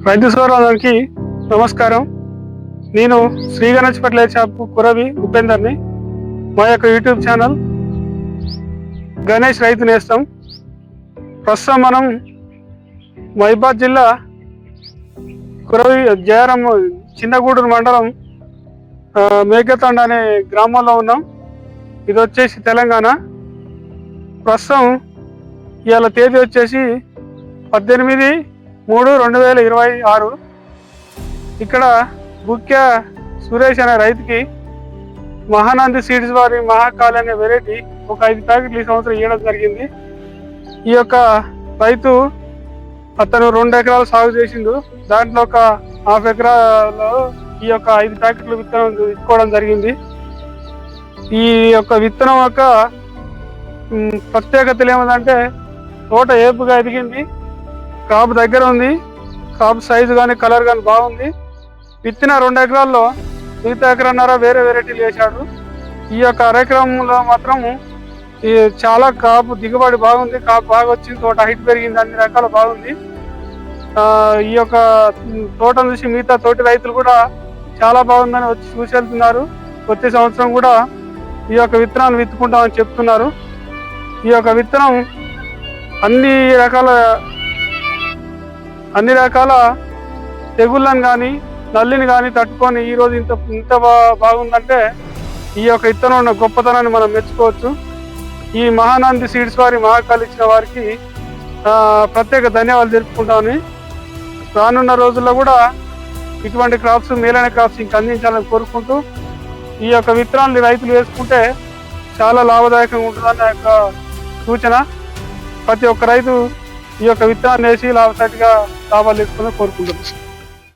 రైతు సోదరులందరికీ నమస్కారం. నేను శ్రీ గణేష్ ఫర్టిలైజర్ షాప్ కురవి ఉపేందర్ని. మా యొక్క యూట్యూబ్ ఛానల్ గణేష్ రైతు నేస్తం. ప్రస్తుతం మనం మహిబాద్ జిల్లా కురవి జయరాం చిన్నగూడూరు మండలం మేకతండ అనే గ్రామంలో ఉన్నాం. ఇది వచ్చేసి తెలంగాణ. ప్రస్తుతం ఇవాళ తేదీ వచ్చేసి 18/3/2026. ఇక్కడ ముఖ్య సురేష్ అనే రైతుకి మహానంది సీడ్స్ వారి మహాకాళి అనే వెరైటీ ఒక 5 ప్యాకెట్లు ఈ సంవత్సరం ఇవ్వడం జరిగింది. ఈ యొక్క రైతు అతను 2 ఎకరాలు సాగు చేసిండు. దాంట్లో ఒక 1/2 ఎకరాలో ఈ యొక్క 5 ప్యాకెట్లు విత్తనం ఇచ్చుకోవడం జరిగింది. ఈ యొక్క విత్తనం యొక్క ప్రత్యేకతలు ఏమిటంటే తోట ఏపుగా ఎదిగింది, కాపు దగ్గర ఉంది, కాపు సైజు కానీ కలర్ కానీ బాగుంది. విత్తిన 2 ఎకరాల్లో మిగతా ఎకరన్నర వేరే వెరైటీలు వేశాడు. ఈ యొక్క అరెకరంలో మాత్రం చాలా కాపు దిగుబడి బాగుంది, కాపు బాగా వచ్చింది, తోట హైట్ పెరిగింది, అన్ని రకాల బాగుంది. ఈ యొక్క తోటను చూసి మిగతా తోటి రైతులు కూడా చాలా బాగుందని వచ్చి చూసి వెళ్తున్నారు. వచ్చే సంవత్సరం కూడా ఈ యొక్క విత్తనాన్ని విత్తుకుంటామని చెప్తున్నారు. ఈ యొక్క విత్తనం అన్ని రకాల తెగుళ్ళని కానీ నల్లిని కానీ తట్టుకొని ఈరోజు ఇంత బాగుందంటే ఈ యొక్క విత్తనం ఉన్న గొప్పతనాన్ని మనం మెచ్చుకోవచ్చు. ఈ మహానంది సీడ్స్ వారి మహాకాళి ఇచ్చిన వారికి ప్రత్యేక ధన్యవాదాలు తెలుపుకుంటామని, రానున్న రోజుల్లో కూడా ఇటువంటి క్రాప్స్ మేలైన క్రాప్స్ ఇంకా అందించాలని కోరుకుంటూ ఈ యొక్క విత్తనాన్ని రైతులు వేసుకుంటే చాలా లాభదాయకంగా ఉంటుందన్న యొక్క సూచన. ప్రతి ఒక్క రైతు ఈ యొక్క విత్తనాన్ని వేసి లాభసాటిగా లాభాలు తెచ్చుకోవాలని కోరుకుంటున్నాం.